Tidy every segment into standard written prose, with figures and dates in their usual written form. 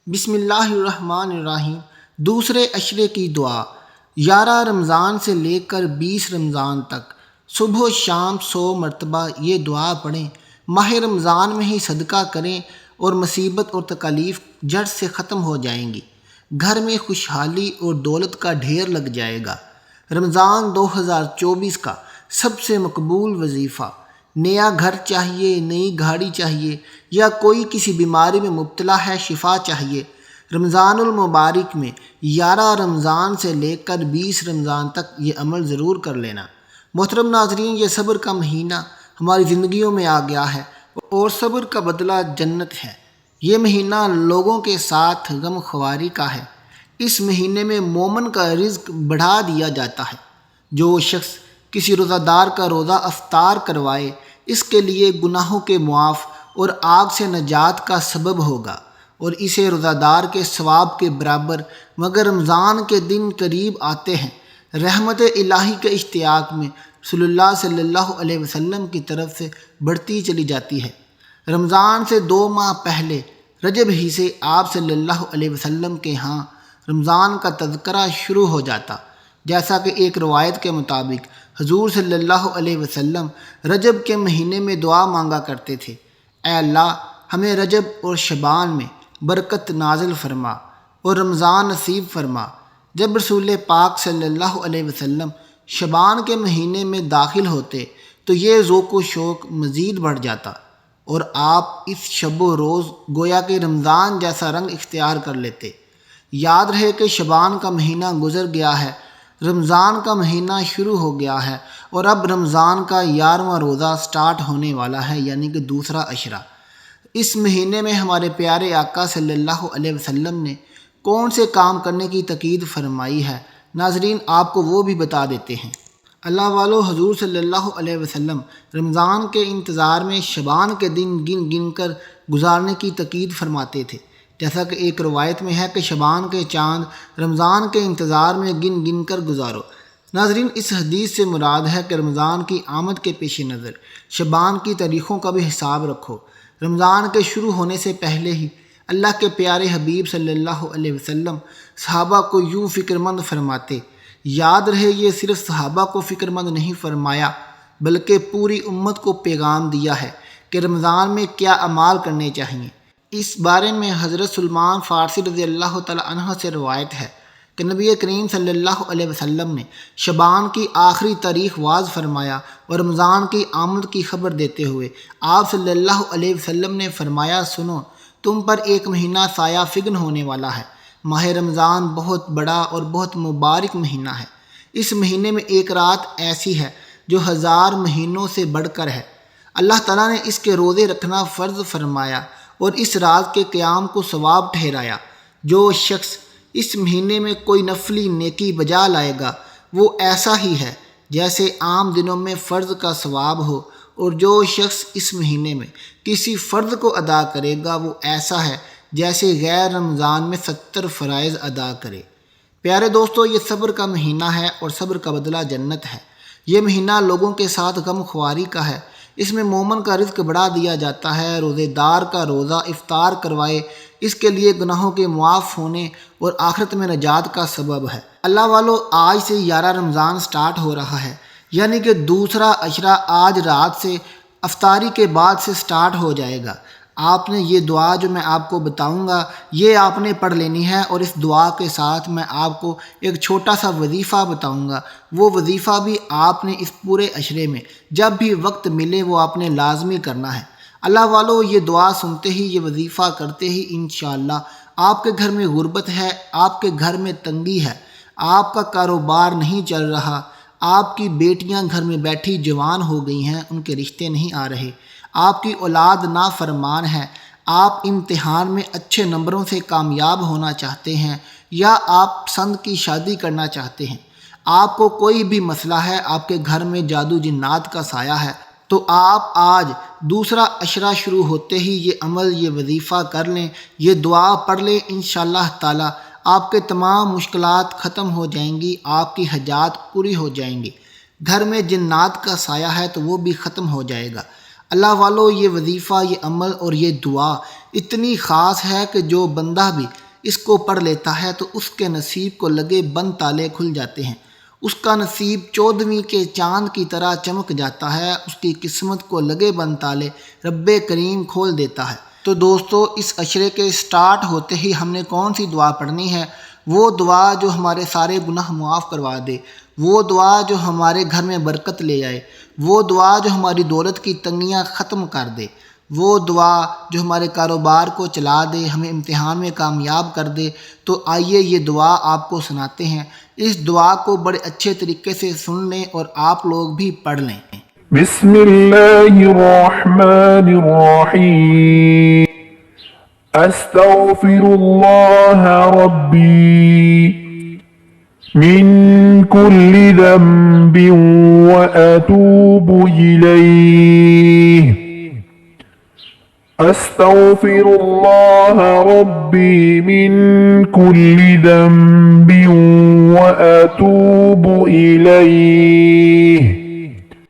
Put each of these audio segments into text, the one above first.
بسم اللہ الرحمن الرحیم۔ دوسرے عشرے کی دعا 11 رمضان سے لے کر 20 رمضان تک صبح و شام 100 مرتبہ یہ دعا پڑھیں۔ ماہ رمضان میں ہی صدقہ کریں اور مصیبت اور تکالیف جڑ سے ختم ہو جائیں گی۔ گھر میں خوشحالی اور دولت کا ڈھیر لگ جائے گا۔ رمضان 2024 کا سب سے مقبول وظیفہ۔ نیا گھر چاہیے، نئی گاڑی چاہیے، یا کوئی کسی بیماری میں مبتلا ہے، شفا چاہیے، رمضان المبارک میں 11 رمضان سے لے کر 20 رمضان تک یہ عمل ضرور کر لینا۔ محترم ناظرین، یہ صبر کا مہینہ ہماری زندگیوں میں آ گیا ہے اور صبر کا بدلہ جنت ہے۔ یہ مہینہ لوگوں کے ساتھ غم خواری کا ہے۔ اس مہینے میں مومن کا رزق بڑھا دیا جاتا ہے۔ جو شخص کسی روزہ دار کا روزہ افطار کروائے، اس کے لیے گناہوں کے معاف اور آگ سے نجات کا سبب ہوگا اور اسے روزہ دار کے ثواب کے برابر، مگر رمضان کے دن قریب آتے ہیں۔ رحمت الہی کے اشتیاق میں رسول اللہ صلی اللہ علیہ وسلم کی طرف سے بڑھتی چلی جاتی ہے۔ رمضان سے 2 ماہ پہلے رجب ہی سے آپ صلی اللہ علیہ وسلم کے ہاں رمضان کا تذکرہ شروع ہو جاتا، جیسا کہ ایک روایت کے مطابق حضور صلی اللہ علیہ وسلم رجب کے مہینے میں دعا مانگا کرتے تھے: اے اللہ، ہمیں رجب اور شعبان میں برکت نازل فرما اور رمضان نصیب فرما۔ جب رسول پاک صلی اللہ علیہ وسلم شعبان کے مہینے میں داخل ہوتے تو یہ ذوق و شوق مزید بڑھ جاتا اور آپ اس شب و روز گویا کہ رمضان جیسا رنگ اختیار کر لیتے۔ یاد رہے کہ شعبان کا مہینہ گزر گیا ہے، رمضان کا مہینہ شروع ہو گیا ہے اور اب رمضان کا 11واں روزہ سٹارٹ ہونے والا ہے، یعنی کہ دوسرا عشرہ۔ اس مہینے میں ہمارے پیارے آقا صلی اللہ علیہ وسلم نے کون سے کام کرنے کی تاکید فرمائی ہے؟ ناظرین، آپ کو وہ بھی بتا دیتے ہیں۔ اللہ والو، حضور صلی اللہ علیہ وسلم رمضان کے انتظار میں شعبان کے دن گن گن کر گزارنے کی تاکید فرماتے تھے، جیسا کہ ایک روایت میں ہے کہ شعبان کے چاند رمضان کے انتظار میں گن گن کر گزارو۔ ناظرین، اس حدیث سے مراد ہے کہ رمضان کی آمد کے پیش نظر شعبان کی تاریخوں کا بھی حساب رکھو۔ رمضان کے شروع ہونے سے پہلے ہی اللہ کے پیارے حبیب صلی اللہ علیہ وسلم صحابہ کو یوں فکر مند فرماتے۔ یاد رہے، یہ صرف صحابہ کو فکر مند نہیں فرمایا بلکہ پوری امت کو پیغام دیا ہے کہ رمضان میں کیا اعمال کرنے چاہیے۔ اس بارے میں حضرت سلمان فارسی رضی اللہ تعالی عنہ سے روایت ہے کہ نبی کریم صلی اللہ علیہ وسلم نے شعبان کی آخری تاریخ واضح فرمایا اور رمضان کی آمد کی خبر دیتے ہوئے آپ صلی اللہ علیہ وسلم نے فرمایا: سنو، تم پر ایک مہینہ سایہ فگن ہونے والا ہے۔ ماہ رمضان بہت بڑا اور بہت مبارک مہینہ ہے۔ اس مہینے میں ایک رات ایسی ہے جو 1000 مہینوں سے بڑھ کر ہے۔ اللہ تعالیٰ نے اس کے روزے رکھنا فرض فرمایا اور اس رات کے قیام کو ثواب ٹھہرایا۔ جو شخص اس مہینے میں کوئی نفلی نیکی بجا لائے گا، وہ ایسا ہی ہے جیسے عام دنوں میں فرض کا ثواب ہو، اور جو شخص اس مہینے میں کسی فرض کو ادا کرے گا، وہ ایسا ہے جیسے غیر رمضان میں 70 فرائض ادا کرے۔ پیارے دوستو، یہ صبر کا مہینہ ہے اور صبر کا بدلہ جنت ہے۔ یہ مہینہ لوگوں کے ساتھ غم خواری کا ہے۔ اس میں مومن کا رزق بڑھا دیا جاتا ہے۔ روزے دار کا روزہ افطار کروائے، اس کے لیے گناہوں کے معاف ہونے اور آخرت میں نجات کا سبب ہے۔ اللہ والو، آج سے 11 رمضان سٹارٹ ہو رہا ہے، یعنی کہ دوسرا عشرہ آج رات سے افطاری کے بعد سے سٹارٹ ہو جائے گا۔ آپ نے یہ دعا جو میں آپ کو بتاؤں گا، یہ آپ نے پڑھ لینی ہے، اور اس دعا کے ساتھ میں آپ کو ایک چھوٹا سا وظیفہ بتاؤں گا۔ وہ وظیفہ بھی آپ نے اس پورے عشرے میں جب بھی وقت ملے وہ آپ نے لازمی کرنا ہے۔ اللہ والو، یہ دعا سنتے ہی، یہ وظیفہ کرتے ہی انشاءاللہ آپ کے گھر میں غربت ہے، آپ کے گھر میں تنگی ہے، آپ کا کاروبار نہیں چل رہا، آپ کی بیٹیاں گھر میں بیٹھی جوان ہو گئی ہیں، ان کے رشتے نہیں آ رہے، آپ کی اولاد نافرمان ہے، آپ امتحان میں اچھے نمبروں سے کامیاب ہونا چاہتے ہیں، یا آپ پسند کی شادی کرنا چاہتے ہیں، آپ کو کوئی بھی مسئلہ ہے، آپ کے گھر میں جادو جنات کا سایہ ہے، تو آپ آج دوسرا عشرہ شروع ہوتے ہی یہ عمل، یہ وظیفہ کر لیں، یہ دعا پڑھ لیں۔ انشاءاللہ تعالی آپ کے تمام مشکلات ختم ہو جائیں گی، آپ کی حاجات پوری ہو جائیں گی۔ گھر میں جنات کا سایہ ہے تو وہ بھی ختم ہو جائے گا۔ اللہ والو، یہ وظیفہ، یہ عمل اور یہ دعا اتنی خاص ہے کہ جو بندہ بھی اس کو پڑھ لیتا ہے تو اس کے نصیب کو لگے بند تالے کھل جاتے ہیں، اس کا نصیب 14ویں کے چاند کی طرح چمک جاتا ہے، اس کی قسمت کو لگے بند تالے رب کریم کھول دیتا ہے۔ تو دوستو، اس عشرے کے سٹارٹ ہوتے ہی ہم نے کون سی دعا پڑھنی ہے؟ وہ دعا جو ہمارے سارے گناہ معاف کروا دے، وہ دعا جو ہمارے گھر میں برکت لے آئے، وہ دعا جو ہماری دولت کی تنگیاں ختم کر دے، وہ دعا جو ہمارے کاروبار کو چلا دے، ہمیں امتحان میں کامیاب کر دے۔ تو آئیے یہ دعا آپ کو سناتے ہیں، اس دعا کو بڑے اچھے طریقے سے سن لیں اور آپ لوگ بھی پڑھ لیں۔ بسم اللہ الرحمن الرحیم استغفر اللہ ربی من كل ذنب وأتوب إليه أستغفر الله ربي من كل ذنب وأتوب إليه۔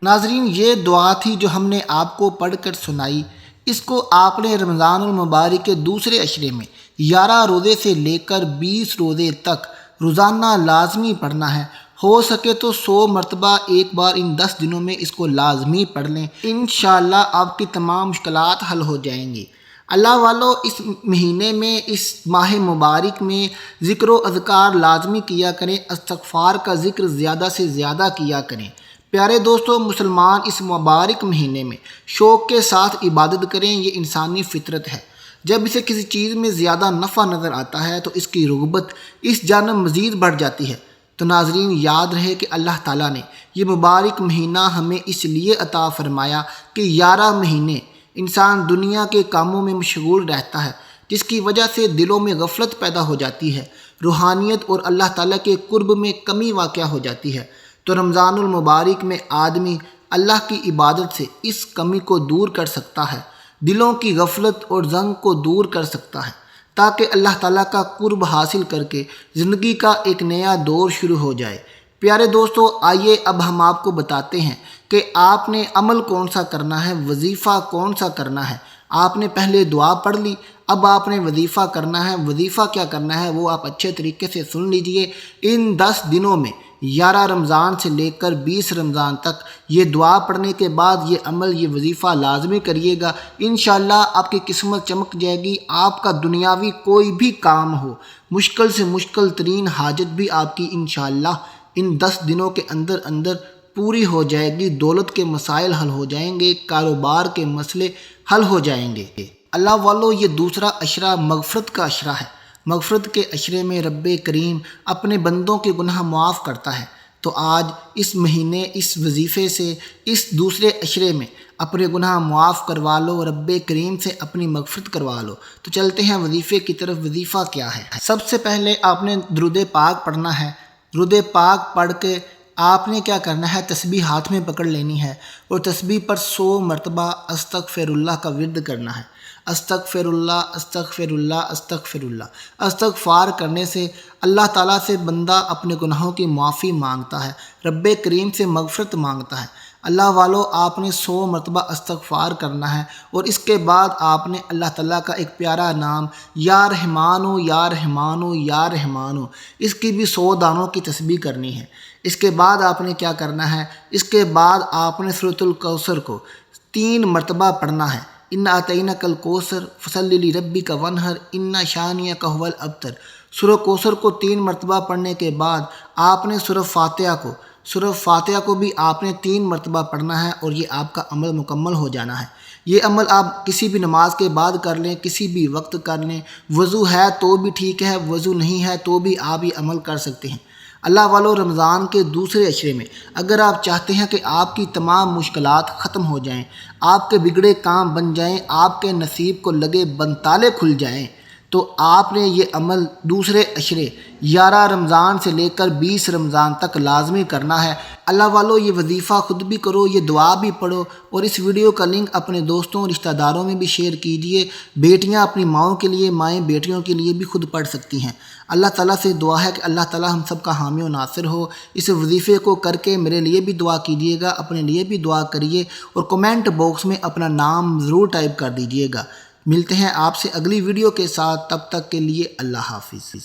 ناظرین، یہ دعا تھی جو ہم نے آپ کو پڑھ کر سنائی۔ اس کو آپ نے رمضان المبارک کے دوسرے عشرے میں 11 روزے سے لے کر 20 روزے تک روزانہ لازمی پڑھنا ہے۔ ہو سکے تو 100 مرتبہ ایک بار ان 10 دنوں میں اس کو لازمی پڑھ لیں، انشاءاللہ آپ کی تمام مشکلات حل ہو جائیں گی۔ اللہ والو، اس مہینے میں، اس ماہ مبارک میں ذکر و اذکار لازمی کیا کریں، استغفار کا ذکر زیادہ سے زیادہ کیا کریں۔ پیارے دوستو، مسلمان اس مبارک مہینے میں شوق کے ساتھ عبادت کریں، یہ انسانی فطرت ہے۔ جب اسے کسی چیز میں زیادہ نفع نظر آتا ہے تو اس کی رغبت اس جانب مزید بڑھ جاتی ہے۔ تو ناظرین، یاد رہے کہ اللہ تعالیٰ نے یہ مبارک مہینہ ہمیں اس لیے عطا فرمایا کہ 11 مہینے انسان دنیا کے کاموں میں مشغول رہتا ہے، جس کی وجہ سے دلوں میں غفلت پیدا ہو جاتی ہے، روحانیت اور اللہ تعالیٰ کے قرب میں کمی واقع ہو جاتی ہے۔ تو رمضان المبارک میں آدمی اللہ کی عبادت سے اس کمی کو دور کر سکتا ہے، دلوں کی غفلت اور زنگ کو دور کر سکتا ہے، تاکہ اللہ تعالیٰ کا قرب حاصل کر کے زندگی کا ایک نیا دور شروع ہو جائے۔ پیارے دوستو، آئیے اب ہم آپ کو بتاتے ہیں کہ آپ نے عمل کون سا کرنا ہے، وظیفہ کون سا کرنا ہے۔ آپ نے پہلے دعا پڑھ لی، اب آپ نے وظیفہ کرنا ہے۔ وظیفہ کیا کرنا ہے وہ آپ اچھے طریقے سے سن لیجئے۔ ان 10 دنوں میں 11 رمضان سے لے کر 20 رمضان تک یہ دعا پڑھنے کے بعد یہ عمل، یہ وظیفہ لازمی کریے گا، انشاءاللہ آپ کی قسمت چمک جائے گی۔ آپ کا دنیاوی کوئی بھی کام ہو، مشکل سے مشکل ترین حاجت بھی آپ کی انشاءاللہ ان 10 دنوں کے اندر اندر پوری ہو جائے گی۔ دولت کے مسائل حل ہو جائیں گے، کاروبار کے مسئلے حل ہو جائیں گے۔ اللہ والو، یہ دوسرا عشرہ مغفرت کا عشرہ ہے۔ مغفرت کے عشرے میں رب کریم اپنے بندوں کے گناہ معاف کرتا ہے۔ تو آج اس مہینے اس وظیفے سے، اس دوسرے عشرے میں اپنے گناہ معاف کروا لو، رب کریم سے اپنی مغفرت کروا لو۔ تو چلتے ہیں وظیفے کی طرف۔ وظیفہ کیا ہے؟ سب سے پہلے آپ نے درود پاک پڑھنا ہے۔ درود پاک پڑھ کے آپ نے کیا کرنا ہے، تسبیح ہاتھ میں پکڑ لینی ہے اور تسبیح پر 100 مرتبہ استغفر اللہ کا ورد کرنا ہے۔ استغفر اللہ، استغفر اللہ، استغفر اللہ۔ استغفار کرنے سے اللہ تعالیٰ سے بندہ اپنے گناہوں کی معافی مانگتا ہے، رب کریم سے مغفرت مانگتا ہے۔ اللہ والو، آپ نے 100 مرتبہ استغفار کرنا ہے اور اس کے بعد آپ نے اللہ تعالیٰ کا ایک پیارا نام یا رحمانو یا رحمانو یا رحمانو، اس کی بھی 100 دانوں کی تسبیح کرنی ہے۔ اس کے بعد آپ نے کیا کرنا ہے، اس کے بعد آپ نے سورۃ الکوثر کو 3 مرتبہ پڑھنا ہے۔ انا اعطیناک الکوثر فصلی لربک وانحر ان شانئک ھو الابتر۔ سورہ کوثر کو 3 مرتبہ پڑھنے کے بعد آپ نے سورہ فاتحہ کو بھی آپ نے 3 مرتبہ پڑھنا ہے اور یہ آپ کا عمل مکمل ہو جانا ہے۔ یہ عمل آپ کسی بھی نماز کے بعد کر لیں، کسی بھی وقت کر لیں، وضو ہے تو بھی ٹھیک ہے، وضو نہیں ہے تو بھی آپ یہ عمل کر سکتے ہیں۔ اللہ والو، رمضان کے دوسرے عشرے میں اگر آپ چاہتے ہیں کہ آپ کی تمام مشکلات ختم ہو جائیں، آپ کے بگڑے کام بن جائیں، آپ کے نصیب کو لگے بنتالے کھل جائیں، تو آپ نے یہ عمل دوسرے عشرے 11 رمضان سے لے کر 20 رمضان تک لازمی کرنا ہے۔ اللہ والو، یہ وظیفہ خود بھی کرو، یہ دعا بھی پڑھو اور اس ویڈیو کا لنک اپنے دوستوں رشتہ داروں میں بھی شیئر کیجیے۔ بیٹیاں اپنی ماؤں کے لیے، مائیں بیٹیوں کے لیے بھی خود پڑھ سکتی ہیں۔ اللہ تعالیٰ سے دعا ہے کہ اللہ تعالیٰ ہم سب کا حامی و ناصر ہو۔ اس وظیفے کو کر کے میرے لیے بھی دعا کیجیے گا، اپنے لیے بھی دعا کریے اور کمنٹ باکس میں اپنا نام ضرور ٹائپ کر دیجیے گا۔ ملتے ہیں آپ سے اگلی ویڈیو کے ساتھ، تب تک کے لیے اللہ حافظ۔